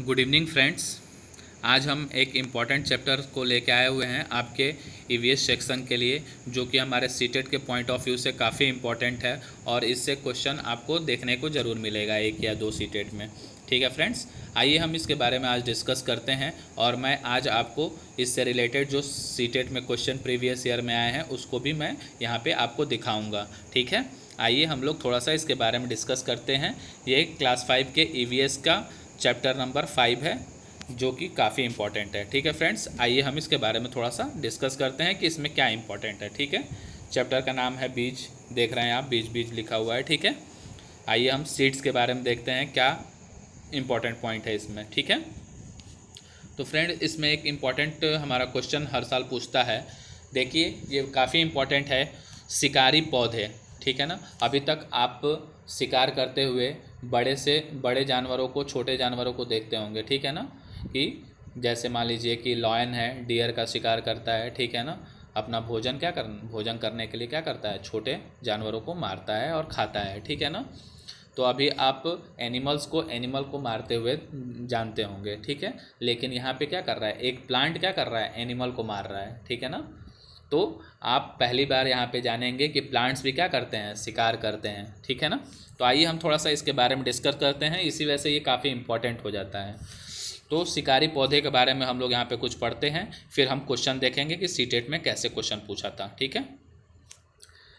Good evening friends. आज हम एक इम्पॉर्टेंट चैप्टर को लेके आए हुए हैं आपके ईवीएस सेक्शन के लिए, जो कि हमारे सीटेट के पॉइंट ऑफ व्यू से काफ़ी इम्पॉर्टेंट है और इससे क्वेश्चन आपको देखने को ज़रूर मिलेगा एक या दो सीटेट में। ठीक है फ्रेंड्स, आइए हम इसके बारे में आज डिस्कस करते हैं और मैं आज आपको इससे रिलेटेड जो सीटेट में क्वेश्चन प्रीवियस ईयर में आए हैं उसको भी मैं यहाँ पे आपको दिखाऊंगा। ठीक है, आइए हम लोग थोड़ा सा इसके बारे में डिस्कस करते हैं। ये क्लास 5 के ईवीएस का चैप्टर नंबर 5 है, जो कि काफ़ी इंपॉर्टेंट है। ठीक है फ्रेंड्स, आइए हम इसके बारे में थोड़ा सा डिस्कस करते हैं कि इसमें क्या इंपॉर्टेंट है। ठीक है, चैप्टर का नाम है बीज, देख रहे हैं आप, बीज बीज लिखा हुआ है। ठीक है, आइए हम सीड्स के बारे में देखते हैं क्या इंपॉर्टेंट पॉइंट है इसमें। ठीक है, तो फ्रेंड इसमें एक इम्पॉर्टेंट हमारा क्वेश्चन हर साल पूछता है। देखिए ये काफ़ी इम्पॉर्टेंट है, शिकारी पौधे। ठीक है ना, अभी तक आप शिकार करते हुए बड़े से बड़े जानवरों को, छोटे जानवरों को देखते होंगे। ठीक है ना, कि जैसे मान लीजिए कि लॉयन है, डियर का शिकार करता है। ठीक है ना, अपना भोजन करने के लिए क्या करता है, छोटे जानवरों को मारता है और खाता है। ठीक है ना, तो अभी आप एनिमल को मारते हुए जानते होंगे। ठीक है, लेकिन यहाँ पे क्या कर रहा है, एक प्लांट क्या कर रहा है, एनिमल को मार रहा है। ठीक है ना, तो आप पहली बार यहाँ पे जानेंगे कि प्लांट्स भी क्या करते हैं, शिकार करते हैं। ठीक है ना, तो आइए हम थोड़ा सा इसके बारे में डिस्कस करते हैं, इसी वजह से ये काफ़ी इंपॉर्टेंट हो जाता है। तो शिकारी पौधे के बारे में हम लोग यहाँ पे कुछ पढ़ते हैं, फिर हम क्वेश्चन देखेंगे कि सीटेट में कैसे क्वेश्चन पूछा था। ठीक है,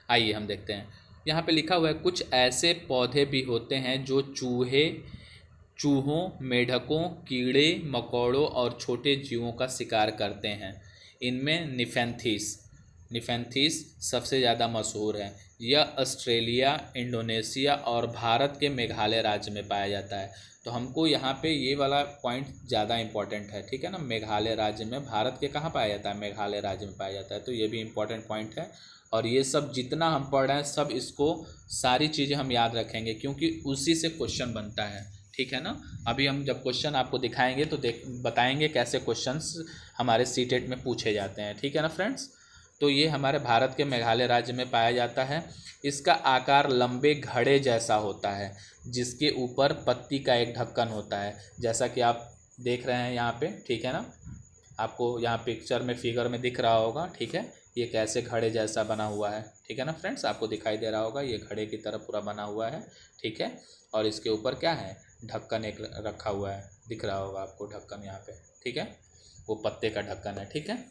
आइए हम देखते हैं। यहाँ पे लिखा हुआ है, कुछ ऐसे पौधे भी होते हैं जो चूहों, मेढकों, कीड़े मकोड़ों और छोटे जीवों का शिकार करते हैं। इनमें निफेंथीस सबसे ज़्यादा मशहूर है। यह ऑस्ट्रेलिया, इंडोनेशिया और भारत के मेघालय राज्य में पाया जाता है। तो हमको यहाँ पे ये वाला पॉइंट ज़्यादा इंपॉर्टेंट है। ठीक है ना, मेघालय राज्य में, भारत के कहाँ पाया जाता है, मेघालय राज्य में पाया जाता है। तो ये भी इंपॉर्टेंट पॉइंट है और ये सब जितना हम पढ़ रहे हैं सब इसको सारी चीज़ें हम याद रखेंगे, क्योंकि उसी से क्वेश्चन बनता है। ठीक है ना, अभी हम जब क्वेश्चन आपको दिखाएंगे तो बताएंगे कैसे क्वेश्चंस हमारे सीटेट में पूछे जाते हैं। ठीक है ना फ्रेंड्स, तो ये हमारे भारत के मेघालय राज्य में पाया जाता है। इसका आकार लंबे घड़े जैसा होता है, जिसके ऊपर पत्ती का एक ढक्कन होता है, जैसा कि आप देख रहे हैं यहाँ पे। ठीक है ना, आपको यहाँ पिक्चर में, फिगर में दिख रहा होगा। ठीक है, ये कैसे घड़े जैसा बना हुआ है। ठीक है ना फ्रेंड्स, आपको दिखाई दे रहा होगा, ये घड़े की तरह पूरा बना हुआ है। ठीक है, और इसके ऊपर क्या है, ढक्कन एक रखा हुआ है, दिख रहा होगा आपको ढक्कन यहाँ पे। ठीक है, वो पत्ते का ढक्कन है। ठीक है,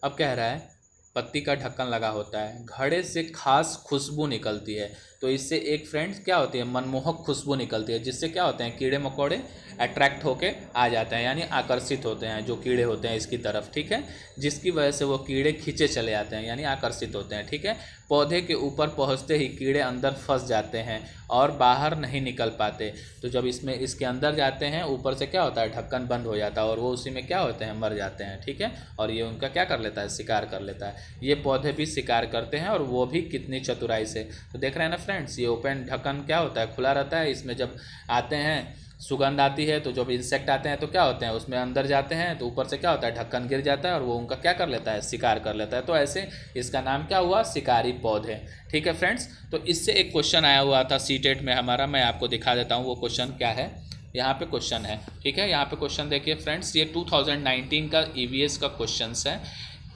अब कह रहा है पत्ती का ढक्कन लगा होता है, घड़े से खास खुशबू निकलती है। तो इससे एक फ्रेंड्स क्या होती है, मनमोहक खुशबू निकलती है, जिससे क्या होते हैं, कीड़े मकोड़े अट्रैक्ट होके आ जाते हैं, यानी आकर्षित होते हैं जो कीड़े होते हैं इसकी तरफ। ठीक है, जिसकी वजह से वो कीड़े खींचे चले आते हैं, यानी आकर्षित होते हैं। ठीक है, पौधे के ऊपर पहुंचते ही कीड़े अंदर फंस जाते हैं और बाहर नहीं निकल पाते। तो जब इसके अंदर जाते हैं, ऊपर से क्या होता है, ढक्कन बंद हो जाता है और वो उसी में क्या होते हैं, मर जाते हैं। ठीक है, और ये उनका क्या कर लेता है, शिकार कर लेता है। ये पौधे भी शिकार करते हैं और वो भी कितनी चतुराई से। तो देख रहे हैं ना फ्रेंड्स, ये ओपन ढक्कन क्या होता है, खुला रहता है। इसमें जब आते हैं, सुगंध आती है, तो जब इंसेक्ट आते हैं तो क्या होते हैं, उसमें अंदर जाते हैं, तो ऊपर से क्या होता है, ढक्कन गिर जाता है और वो उनका क्या कर लेता है, शिकार कर लेता है। तो ऐसे इसका नाम क्या हुआ, शिकारी पौधे। ठीक है फ्रेंड्स, तो इससे एक क्वेश्चन आया हुआ था सीटेट में हमारा, मैं आपको दिखा देता हूँ वो क्वेश्चन क्या है। यहाँ पे क्वेश्चन है। ठीक है, यहाँ पे क्वेश्चन देखिए फ्रेंड्स, ये 2019 का ईवीएस का क्वेश्चन है।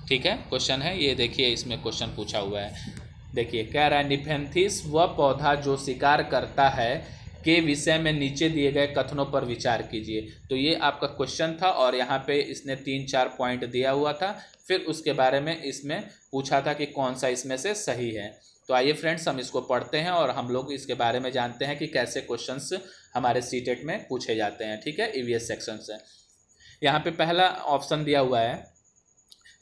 ठीक है, क्वेश्चन है ये, देखिए इसमें क्वेश्चन पूछा हुआ है। देखिए कह रहा है, निफेंथिस वह पौधा जो शिकार करता है के विषय में नीचे दिए गए कथनों पर विचार कीजिए। तो ये आपका क्वेश्चन था और यहाँ पे इसने 3-4 पॉइंट दिया हुआ था, फिर उसके बारे में इसमें पूछा था कि कौन सा इसमें से सही है। तो आइए फ्रेंड्स हम इसको पढ़ते हैं और हम लोग इसके बारे में जानते हैं कि कैसे क्वेश्चंस हमारे सीटेट में पूछे जाते हैं। ठीक है, ईवीएस सेक्शन से यहाँ पे पहला ऑप्शन दिया हुआ है,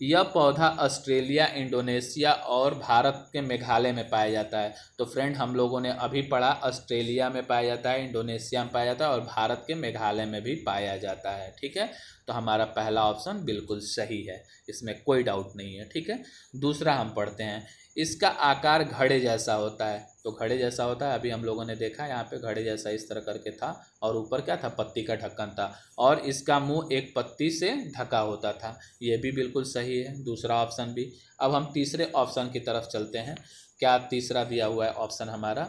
यह पौधा ऑस्ट्रेलिया, इंडोनेशिया और भारत के मेघालय में पाया जाता है। तो फ्रेंड हम लोगों ने अभी पढ़ा, ऑस्ट्रेलिया में पाया जाता है, इंडोनेशिया में पाया जाता है और भारत के मेघालय में भी पाया जाता है। ठीक है, तो हमारा पहला ऑप्शन बिल्कुल सही है, इसमें कोई डाउट नहीं है। ठीक है, दूसरा हम पढ़ते हैं, इसका आकार घड़े जैसा होता है। तो घड़े जैसा होता है, अभी हम लोगों ने देखा यहाँ पे घड़े जैसा इस तरह करके था और ऊपर क्या था, पत्ती का ढक्कन था और इसका मुंह एक पत्ती से ढका होता था। ये भी बिल्कुल सही है, दूसरा ऑप्शन भी। अब हम तीसरे ऑप्शन की तरफ चलते हैं, क्या तीसरा दिया हुआ है ऑप्शन हमारा,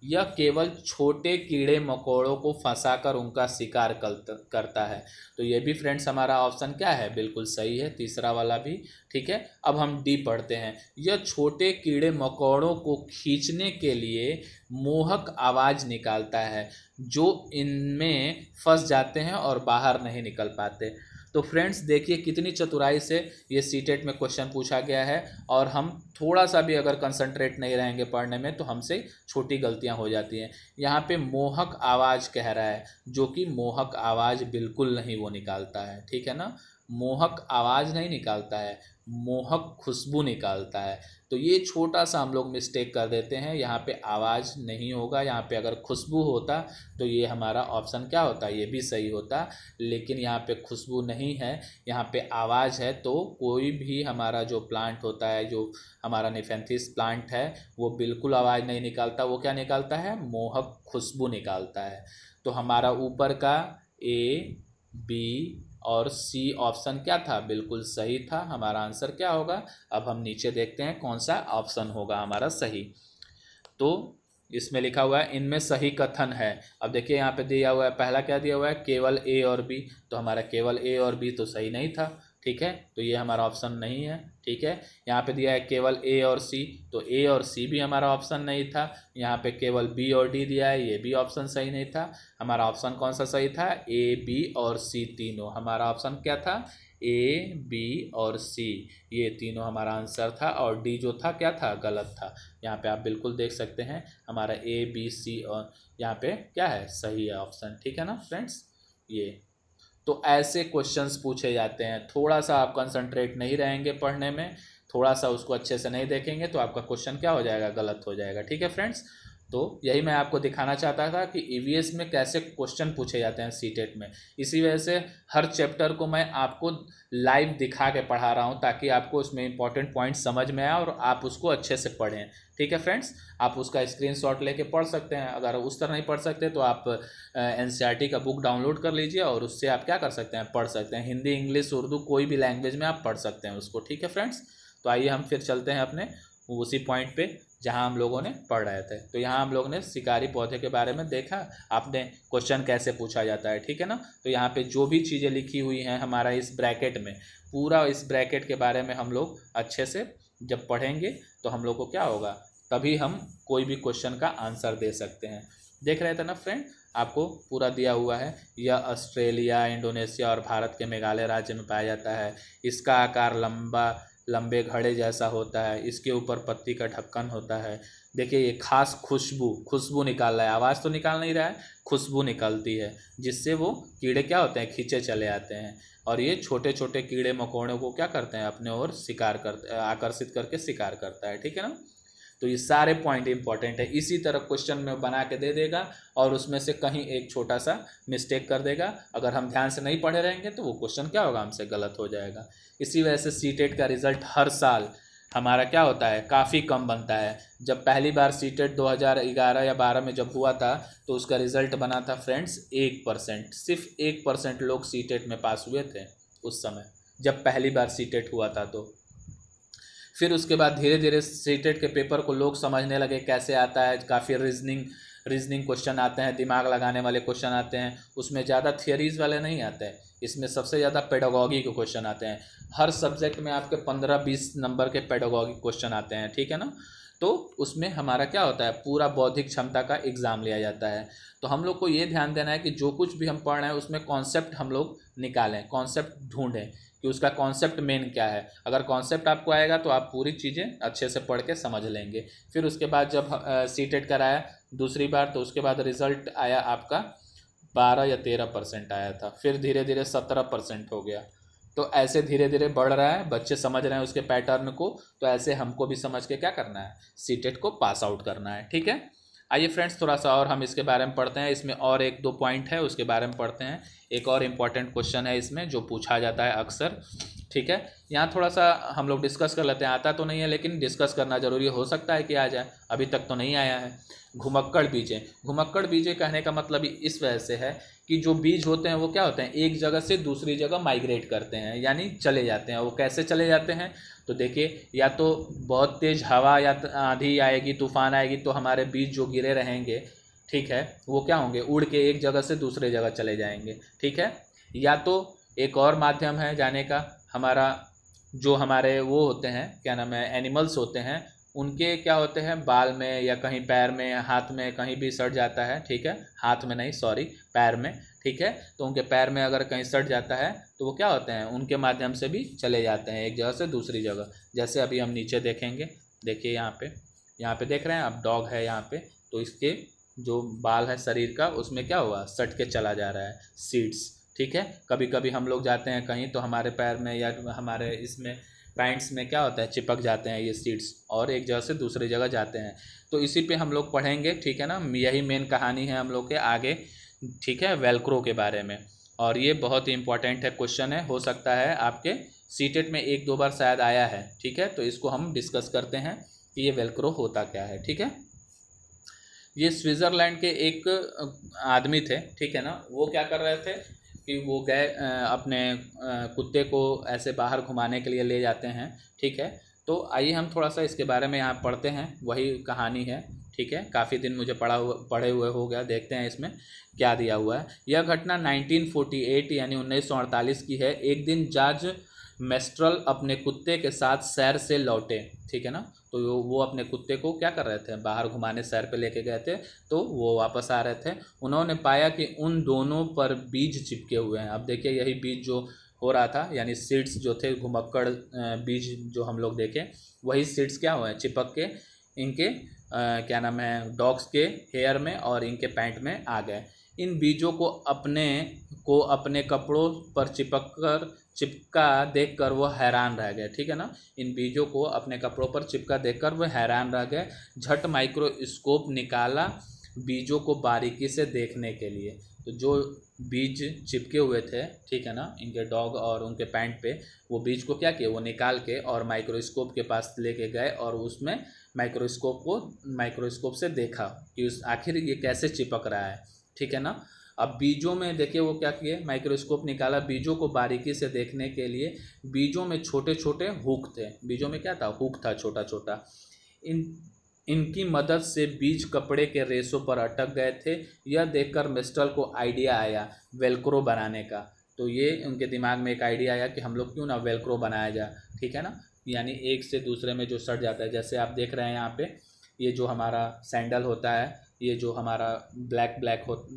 यह केवल छोटे कीड़े मकोड़ों को फंसाकर उनका शिकार करता है। तो ये भी फ्रेंड्स हमारा ऑप्शन क्या है, बिल्कुल सही है, तीसरा वाला भी। ठीक है, अब हम डी पढ़ते हैं। यह छोटे कीड़े मकोड़ों को खींचने के लिए मोहक आवाज़ निकालता है जो इनमें फंस जाते हैं और बाहर नहीं निकल पाते। तो फ्रेंड्स देखिए कितनी चतुराई से ये सीटेट में क्वेश्चन पूछा गया है, और हम थोड़ा सा भी अगर कंसंट्रेट नहीं रहेंगे पढ़ने में तो हमसे छोटी गलतियां हो जाती हैं। यहाँ पे मोहक आवाज़ कह रहा है, जो कि मोहक आवाज़ बिल्कुल नहीं वो निकालता है। ठीक है ना, मोहक आवाज़ नहीं निकालता है, मोहक खुशबू निकालता है। तो ये छोटा सा हम लोग मिस्टेक कर देते हैं, यहाँ पे आवाज़ नहीं होगा, यहाँ पे अगर खुशबू होता तो ये हमारा ऑप्शन क्या होता, ये भी सही होता। लेकिन यहाँ पे खुशबू नहीं है, यहाँ पे आवाज़ है। तो कोई भी हमारा जो प्लांट होता है, जो हमारा निफेंथिस प्लांट है, वो बिल्कुल आवाज़ नहीं निकालता। वो क्या निकालता है, मोहक खुशबू निकालता है। तो हमारा ऊपर का ए, बी और सी ऑप्शन क्या था, बिल्कुल सही था। हमारा आंसर क्या होगा, अब हम नीचे देखते हैं कौन सा ऑप्शन होगा हमारा सही। तो इसमें लिखा हुआ है इनमें सही कथन है। अब देखिए यहाँ पे दिया हुआ है, पहला क्या दिया हुआ है, केवल ए और बी। तो हमारा केवल ए और बी तो सही नहीं था। ठीक है, तो ये हमारा ऑप्शन नहीं है। ठीक है, यहाँ पे दिया है केवल ए और सी, तो ए और सी भी हमारा ऑप्शन नहीं था। यहाँ पे केवल बी और डी दिया है, ये भी ऑप्शन सही नहीं था। हमारा ऑप्शन कौन सा सही था, ए, बी और सी तीनों। हमारा ऑप्शन क्या था, ए, बी और सी, ये तीनों हमारा आंसर था। और डी जो था क्या था, गलत था। यहाँ पे आप बिल्कुल देख सकते हैं हमारा ए, बी, सी और यहाँ पे क्या है, सही है ऑप्शन। ठीक है ना फ्रेंड्स, ये तो ऐसे क्वेश्चंस पूछे जाते हैं। थोड़ा सा आप कंसंट्रेट नहीं रहेंगे पढ़ने में, थोड़ा सा उसको अच्छे से नहीं देखेंगे तो आपका क्वेश्चन क्या हो जाएगा, गलत हो जाएगा। ठीक है फ्रेंड्स, तो यही मैं आपको दिखाना चाहता था कि ईवीएस में कैसे क्वेश्चन पूछे जाते हैं सीटेट में। इसी वजह से हर चैप्टर को मैं आपको लाइव दिखा के पढ़ा रहा हूँ, ताकि आपको उसमें इंपॉर्टेंट पॉइंट समझ में आए और आप उसको अच्छे से पढ़ें। ठीक है फ्रेंड्स, आप उसका स्क्रीनशॉट लेके पढ़ सकते हैं। अगर उस तरह नहीं पढ़ सकते तो आप एनसीईआरटी का बुक डाउनलोड कर लीजिए और उससे आप क्या कर सकते हैं, पढ़ सकते हैं। हिंदी, इंग्लिश, उर्दू कोई भी लैंग्वेज में आप पढ़ सकते हैं उसको। ठीक है फ्रेंड्स, तो आइए हम फिर चलते हैं अपने उसी पॉइंट पे जहां हम लोगों ने पढ़ रहे थे। तो यहाँ हम लोगों ने शिकारी पौधे के बारे में देखा, आपने क्वेश्चन कैसे पूछा जाता है। ठीक है ना, तो यहाँ पे जो भी चीज़ें लिखी हुई हैं हमारा इस ब्रैकेट में, पूरा इस ब्रैकेट के बारे में हम लोग अच्छे से जब पढ़ेंगे तो हम लोग को क्या होगा, तभी हम कोई भी क्वेश्चन का आंसर दे सकते हैं। देख रहे थे ना फ्रेंड, आपको पूरा दिया हुआ है। यह ऑस्ट्रेलिया, इंडोनेशिया और भारत के मेघालय राज्य में पाया जाता है। इसका आकार लंबे घड़े जैसा होता है। इसके ऊपर पत्ती का ढक्कन होता है। देखिए ये खास खुशबू निकाल रहा है, आवाज़ तो निकाल नहीं रहा है, खुशबू निकलती है, जिससे वो कीड़े क्या होते हैं, खींचे चले आते हैं। और ये छोटे छोटे कीड़े मकोड़ों को क्या करते हैं, अपने ओर आकर्षित करके शिकार करता है। ठीक है ना, तो ये सारे पॉइंट इंपॉर्टेंट है। इसी तरह क्वेश्चन में बना के दे देगा और उसमें से कहीं एक छोटा सा मिस्टेक कर देगा। अगर हम ध्यान से नहीं पढ़े रहेंगे तो वो क्वेश्चन क्या होगा, हमसे गलत हो जाएगा। इसी वजह से सीटेट का रिजल्ट हर साल हमारा क्या होता है, काफ़ी कम बनता है। जब पहली बार सीटेट 2011 या 12 में जब हुआ था तो उसका रिजल्ट बना था फ्रेंड्स 1%। सिर्फ 1% लोग सीटेट में पास हुए थे उस समय, जब पहली बार सीटेट हुआ था। तो फिर उसके बाद धीरे धीरे सीटेट के पेपर को लोग समझने लगे कैसे आता है। काफ़ी रीजनिंग क्वेश्चन आते हैं, दिमाग लगाने वाले क्वेश्चन आते हैं। उसमें ज़्यादा थियरीज वाले नहीं आते हैं, इसमें सबसे ज़्यादा पेडागॉगी के क्वेश्चन आते हैं। हर सब्जेक्ट में आपके 15-20 नंबर के पेडागॉगी क्वेश्चन आते हैं। ठीक है ना, तो उसमें हमारा क्या होता है, पूरा बौद्धिक क्षमता का एग्ज़ाम लिया जाता है। तो हम लोग को ये ध्यान देना है कि जो कुछ भी हम पढ़ रहे हैं उसमें कॉन्सेप्ट हम लोग निकालें, कॉन्सेप्ट ढूंढें कि उसका कॉन्सेप्ट मेन क्या है। अगर कॉन्सेप्ट आपको आएगा तो आप पूरी चीज़ें अच्छे से पढ़ के समझ लेंगे। फिर उसके बाद जब सीटेट कराया दूसरी बार, तो उसके बाद रिज़ल्ट आया आपका 12 या 13% आया था। फिर धीरे धीरे 17% हो गया। तो ऐसे धीरे धीरे बढ़ रहा है, बच्चे समझ रहे हैं उसके पैटर्न को। तो ऐसे हमको भी समझ के क्या करना है, सीटेट को पास आउट करना है। ठीक है, आइए फ्रेंड्स थोड़ा सा और हम इसके बारे में पढ़ते हैं। इसमें और 1-2 पॉइंट है, उसके बारे में पढ़ते हैं। एक और इम्पॉर्टेंट क्वेश्चन है इसमें जो पूछा जाता है अक्सर, ठीक है। यहाँ थोड़ा सा हम लोग डिस्कस कर लेते हैं, आता तो नहीं है लेकिन डिस्कस करना जरूरी हो सकता है कि आ जाए, अभी तक तो नहीं आया है। घुमक्कड़ बीजें, घुमक्कड़ बीजें कहने का मतलब इस वजह से है कि जो बीज होते हैं वो क्या होते हैं, एक जगह से दूसरी जगह माइग्रेट करते हैं, यानी चले जाते हैं। वो कैसे चले जाते हैं, तो देखिए, या तो बहुत तेज़ हवा या आंधी आएगी, तूफान आएगी, तो हमारे बीज जो गिरे रहेंगे, ठीक है, वो क्या होंगे, उड़ के एक जगह से दूसरे जगह चले जाएंगे, ठीक है। या तो एक और माध्यम है जाने का, हमारा जो हमारे वो होते हैं, क्या नाम है, एनिमल्स होते हैं, उनके क्या होते हैं, बाल में या कहीं पैर में, हाथ में कहीं भी सट जाता है, ठीक है, हाथ में नहीं, सॉरी, पैर में, ठीक है। तो उनके पैर में अगर कहीं सट जाता है तो वो क्या होते हैं, उनके माध्यम से भी चले जाते हैं एक जगह से दूसरी जगह। जैसे अभी हम नीचे देखेंगे, देखिए यहाँ पे देख रहे हैं आप, डॉग है यहाँ पे, तो इसके जो बाल है शरीर का, उसमें क्या हुआ, सट के चला जा रहा है सीड्स, ठीक है। कभी कभी हम लोग जाते हैं कहीं तो हमारे पैर में या हमारे इसमें पैंट्स में क्या होता है, चिपक जाते हैं ये सीड्स और एक जगह से दूसरी जगह जाते हैं। तो इसी पे हम लोग पढ़ेंगे, ठीक है ना, यही मेन कहानी है हम लोग के आगे, ठीक है, वेलक्रो के बारे में। और ये बहुत ही इंपॉर्टेंट है, क्वेश्चन है, हो सकता है आपके सीटेट में 1-2 बार शायद आया है, ठीक है। तो इसको हम डिस्कस करते हैं कि ये वेलक्रो होता क्या है, ठीक है। ये स्विट्ज़रलैंड के एक आदमी थे, ठीक है ना, वो क्या कर रहे थे कि वो गए अपने कुत्ते को ऐसे बाहर घुमाने के लिए ले जाते हैं, ठीक है। तो आइए हम थोड़ा सा इसके बारे में यहाँ पढ़ते हैं, वही कहानी है, ठीक है। काफ़ी दिन मुझे पढ़े हुए हो गया, देखते हैं इसमें क्या दिया हुआ है। यह घटना 1948 यानी 1948 की है। एक दिन जॉर्ज मेस्ट्रल अपने कुत्ते के साथ सैर से लौटे, ठीक है ना। तो वो अपने कुत्ते को क्या कर रहे थे, बाहर घुमाने सैर पे लेके गए थे, तो वो वापस आ रहे थे। उन्होंने पाया कि उन दोनों पर बीज चिपके हुए हैं। अब देखिए, यही बीज जो हो रहा था, यानी सीड्स जो थे, घुमक्कड़ बीज जो हम लोग देखें, वही सीड्स क्या हुए हैं, चिपक के इनके क्या नाम है, डॉग्स के हेयर में और इनके पैंट में आ गए। इन बीजों को अपने कपड़ों पर चिपका देखकर वो हैरान रह गए, ठीक है ना। इन बीजों को अपने कपड़ों पर चिपका देखकर वो हैरान रह गए। झट माइक्रोस्कोप निकाला बीजों को बारीकी से देखने के लिए। तो जो बीज चिपके हुए थे, ठीक है ना, इनके डॉग और उनके पैंट पे, वो बीज को क्या किए, वो निकाल के और माइक्रोस्कोप के पास लेके गए और उसमें माइक्रोस्कोप से देखा कि उस आखिर ये कैसे चिपक रहा है, ठीक है ना। अब बीजों में देखिए वो क्या किए, माइक्रोस्कोप निकाला, बीजों को बारीकी से देखने के लिए। बीजों में छोटे छोटे हुक थे, बीजों में क्या था, हुक था छोटा छोटा। इनकी मदद से बीज कपड़े के रेशों पर अटक गए थे। यह देखकर मिस्टर को आइडिया आया वेलक्रो बनाने का। तो ये उनके दिमाग में एक आइडिया आया कि हम लोग क्यों ना वेलक्रो बनाया जाए, ठीक है ना, यानी एक से दूसरे में जो सट जाता है। जैसे आप देख रहे हैं यहाँ पे, ये जो हमारा सैंडल होता है, ये जो हमारा ब्लैक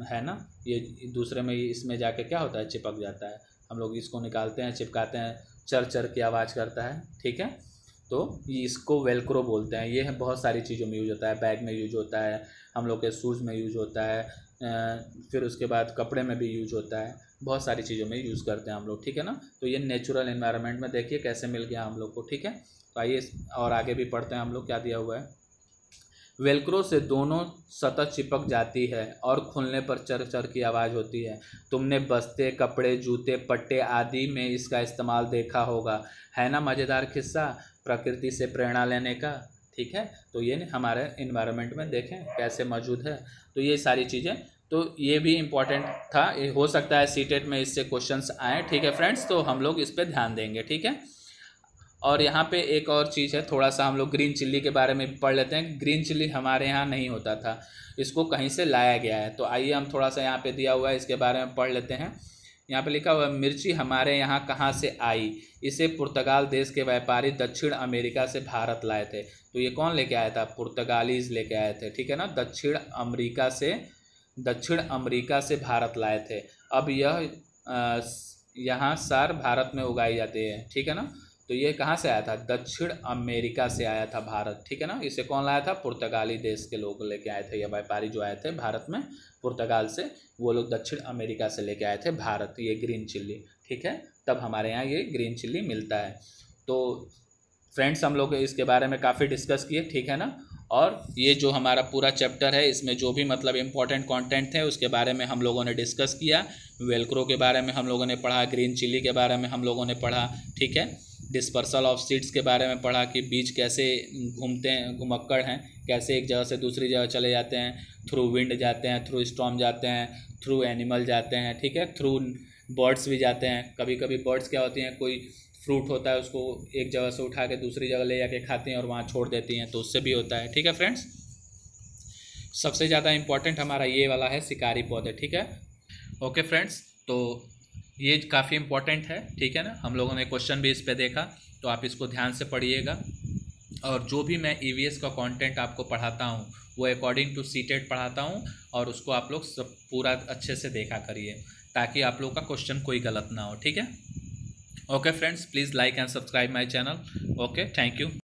है ना, ये दूसरे में इसमें जाके क्या होता है, चिपक जाता है। हम लोग इसको निकालते हैं, चिपकाते हैं, चर चर की आवाज़ करता है, ठीक है। तो ये इसको वेलक्रो बोलते हैं। ये बहुत सारी चीज़ों में यूज होता है, बैग में यूज होता है, हम लोग के शूज़ में यूज होता है, फिर उसके बाद कपड़े में भी यूज होता है, बहुत सारी चीज़ों में यूज़ करते हैं हम लोग, ठीक है ना। तो ये नेचुरल एनवायरनमेंट में देखिए कैसे मिल गया हम लोग को, ठीक है। तो आइए और आगे भी पढ़ते हैं हम लोग, क्या दिया हुआ है। वेलक्रो से दोनों सतह चिपक जाती है और खुलने पर चर चर की आवाज़ होती है। तुमने बस्ते, कपड़े, जूते, पट्टे आदि में इसका इस्तेमाल देखा होगा, है ना मज़ेदार किस्सा प्रकृति से प्रेरणा लेने का, ठीक है। तो ये हमारे इन्वायरमेंट में देखें कैसे मौजूद है। तो ये सारी चीज़ें, तो ये भी इम्पॉर्टेंट था, हो सकता है सीटेट में इससे क्वेश्चंस आए, ठीक है फ्रेंड्स। तो हम लोग इस पर ध्यान देंगे, ठीक है। और यहाँ पे एक और चीज़ है, थोड़ा सा हम लोग ग्रीन चिल्ली के बारे में पढ़ लेते हैं। ग्रीन चिल्ली हमारे यहाँ नहीं होता था, इसको कहीं से लाया गया है। तो आइए हम थोड़ा सा यहाँ पे दिया हुआ है, इसके बारे में पढ़ लेते हैं। यहाँ पे लिखा हुआ है, मिर्ची हमारे यहाँ कहाँ से आई, इसे पुर्तगाल देश के व्यापारी दक्षिण अमेरिका से भारत लाए थे। तो ये कौन लेके आया था, पुर्तगालीज लेके आए थे, ठीक है ना, दक्षिण अमेरिका से भारत लाए थे। अब यह यहाँ सार भारत में उगाई जाती है, ठीक है ना। तो ये कहाँ से आया था, दक्षिण अमेरिका से आया था भारत, ठीक है ना। इसे कौन लाया था, पुर्तगाली देश के लोग लेके आए थे, या व्यापारी जो आए थे भारत में पुर्तगाल से, वो लोग दक्षिण अमेरिका से लेके आए थे भारत, ये ग्रीन चिल्ली, ठीक है। तब हमारे यहाँ ये ग्रीन चिल्ली मिलता है। तो फ्रेंड्स हम लोग इसके बारे में काफ़ी डिस्कस किए, ठीक है ना। और ये जो हमारा पूरा चैप्टर है इसमें जो भी मतलब इम्पोर्टेंट कंटेंट थे उसके बारे में हम लोगों ने डिस्कस किया। वेलक्रो के बारे में हम लोगों ने पढ़ा, ग्रीन चिली के बारे में हम लोगों ने पढ़ा, ठीक है। डिस्पर्सल ऑफ सीड्स के बारे में पढ़ा कि बीज कैसे घूमते हैं, घुमक्कड़ हैं, कैसे एक जगह से दूसरी जगह चले जाते हैं, थ्रू विंड जाते हैं, थ्रू स्टॉर्म जाते हैं, थ्रू एनिमल जाते हैं, ठीक है, थ्रू बर्ड्स भी जाते हैं। कभी कभी बर्ड्स क्या होती हैं, कोई फ्रूट होता है उसको एक जगह से उठा के दूसरी जगह ले जाके खाती हैं और वहाँ छोड़ देती हैं, तो उससे भी होता है, ठीक है फ्रेंड्स। सबसे ज़्यादा इम्पॉर्टेंट हमारा ये वाला है शिकारी पौधे, ठीक है। ओके फ्रेंड्स, तो ये काफ़ी इम्पॉर्टेंट है, ठीक है ना। हम लोगों ने क्वेश्चन भी इस पे देखा, तो आप इसको ध्यान से पढ़िएगा। और जो भी मैं ईवीएस का कंटेंट आपको पढ़ाता हूँ वो अकॉर्डिंग टू सीटेट पढ़ाता हूँ, और उसको आप लोग सब पूरा अच्छे से देखा करिए ताकि आप लोग का क्वेश्चन कोई गलत ना हो, ठीक है। Okay friends, please like and subscribe my channel. Okay, thank you.